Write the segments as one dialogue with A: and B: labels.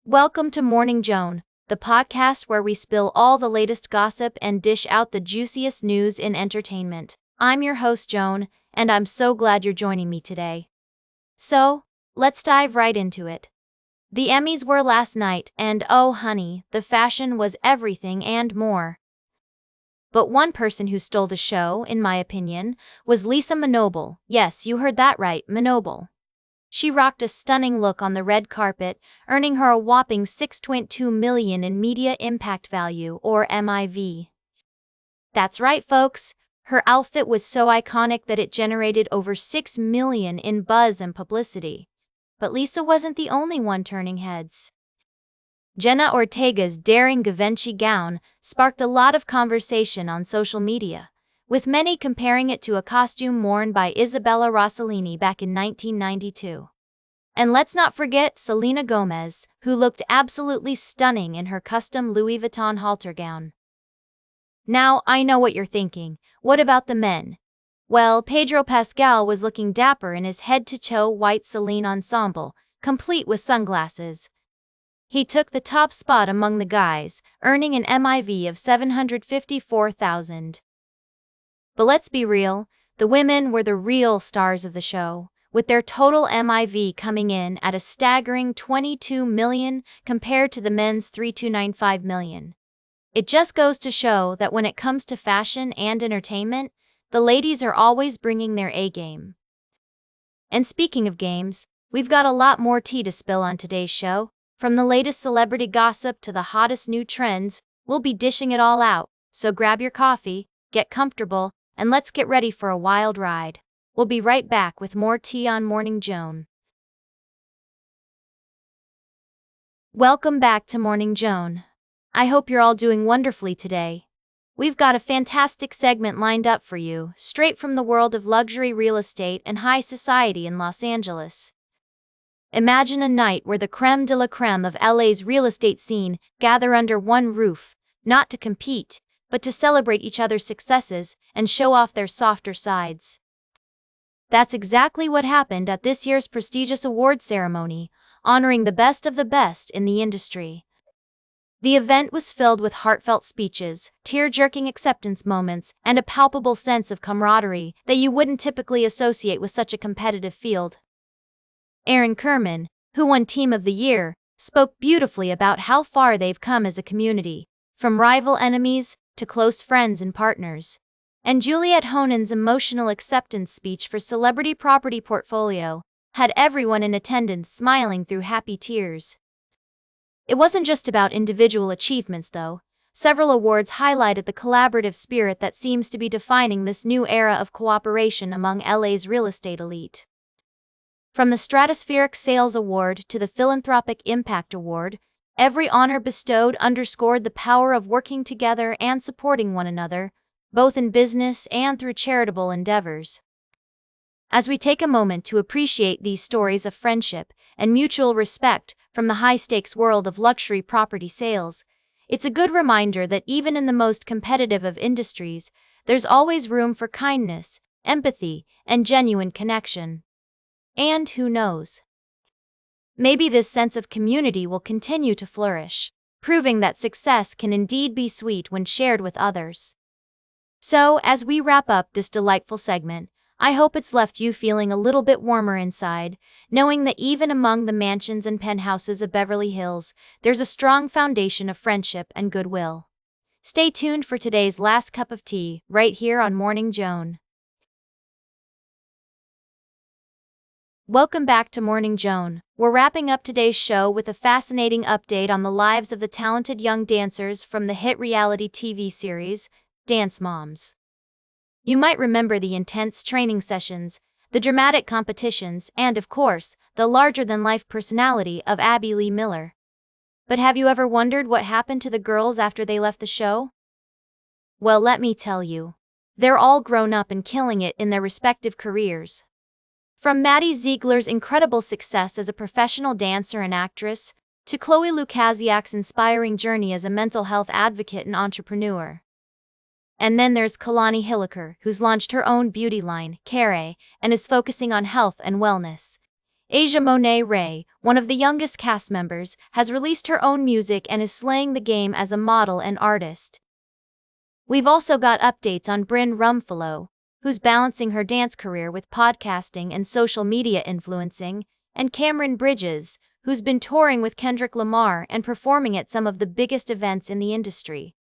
A: Welcome to Morning Joan, the podcast where we spill all the latest gossip and dish out the juiciest news in entertainment. I'm your host, Joan, and I'm so glad you're joining me today. So, let's dive right into it. The Emmys were last night, and oh honey, the fashion was everything and more. But one person who stole the show, in my opinion, was Lisa Manobel. Yes, you heard that right, Manobel. She rocked a stunning look on the red carpet, earning her a whopping $6.2 million in media impact value, or MIV. That's right, folks. Her outfit was so iconic that it generated over $6 million in buzz and publicity. But Lisa wasn't the only one turning heads. Jenna Ortega's daring Givenchy gown sparked a lot of conversation on social media, with many comparing it to a costume worn by Isabella Rossellini back in 1992. And let's not forget Selena Gomez, who looked absolutely stunning in her custom Louis Vuitton halter gown. Now, I know what you're thinking. What about the men? Well, Pedro Pascal was looking dapper in his head-to-toe white Celine ensemble, complete with sunglasses. He took the top spot among the guys, earning an MIV of $754,000. But let's be real, the women were the real stars of the show, with their total MIV coming in at a staggering $22 million compared to the men's $3.295 million. It just goes to show that when it comes to fashion and entertainment, the ladies are always bringing their A-game. And speaking of games, we've got a lot more tea to spill on today's show. From the latest celebrity gossip to the hottest new trends, we'll be dishing it all out. So grab your coffee, get comfortable, and let's get ready for a wild ride. We'll be right back with more tea on Morning Joan. Welcome back to Morning Joan. I hope you're all doing wonderfully today. We've got a fantastic segment lined up for you, straight from the world of luxury real estate and high society in Los Angeles. Imagine a night where the creme de la creme of LA's real estate scene gather under one roof, not to compete, but to celebrate each other's successes and show off their softer sides. That's exactly what happened at this year's prestigious awards ceremony, honoring the best of the best in the industry. The event was filled with heartfelt speeches, tear-jerking acceptance moments, and a palpable sense of camaraderie that you wouldn't typically associate with such a competitive field. Aaron Kerman, who won Team of the Year, spoke beautifully about how far they've come as a community, from rival enemies to close friends and partners. And Juliette Honen's emotional acceptance speech for Celebrity Property Portfolio had everyone in attendance smiling through happy tears. It wasn't just about individual achievements, though. Several awards highlighted the collaborative spirit that seems to be defining this new era of cooperation among LA's real estate elite. From the Stratospheric Sales Award to the Philanthropic Impact Award, every honor bestowed underscored the power of working together and supporting one another, both in business and through charitable endeavors. As we take a moment to appreciate these stories of friendship and mutual respect from the high-stakes world of luxury property sales, it's a good reminder that even in the most competitive of industries, there's always room for kindness, empathy, and genuine connection. And who knows? Maybe this sense of community will continue to flourish, proving that success can indeed be sweet when shared with others. So, as we wrap up this delightful segment, I hope it's left you feeling a little bit warmer inside, knowing that even among the mansions and penthouses of Beverly Hills, there's a strong foundation of friendship and goodwill. Stay tuned for today's last cup of tea, right here on Morning Joan. Welcome back to Morning Joan. We're wrapping up today's show with a fascinating update on the lives of the talented young dancers from the hit reality TV series, Dance Moms. You might remember the intense training sessions, the dramatic competitions, and of course, the larger-than-life personality of Abby Lee Miller. But have you ever wondered what happened to the girls after they left the show? Well, let me tell you. They're all grown up and killing it in their respective careers. From Maddie Ziegler's incredible success as a professional dancer and actress, to Chloe Lukasiak's inspiring journey as a mental health advocate and entrepreneur. And then there's Kalani Hilliker, who's launched her own beauty line, Care, and is focusing on health and wellness. Asia Monet Ray, one of the youngest cast members, has released her own music and is slaying the game as a model and artist. We've also got updates on Bryn Rumfellow, who's balancing her dance career with podcasting and social media influencing, and Cameron Bridges, who's been touring with Kendrick Lamar and performing at some of the biggest events in the industry.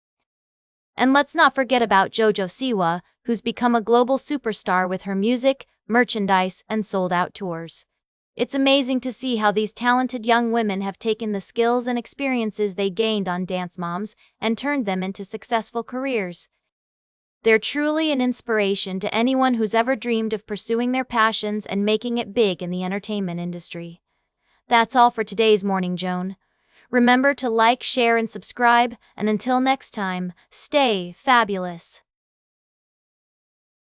A: And let's not forget about JoJo Siwa, who's become a global superstar with her music, merchandise, and sold-out tours. It's amazing to see how these talented young women have taken the skills and experiences they gained on Dance Moms and turned them into successful careers. They're truly an inspiration to anyone who's ever dreamed of pursuing their passions and making it big in the entertainment industry. That's all for today's Morning Joan. Remember to like, share, and subscribe, and until next time, stay fabulous.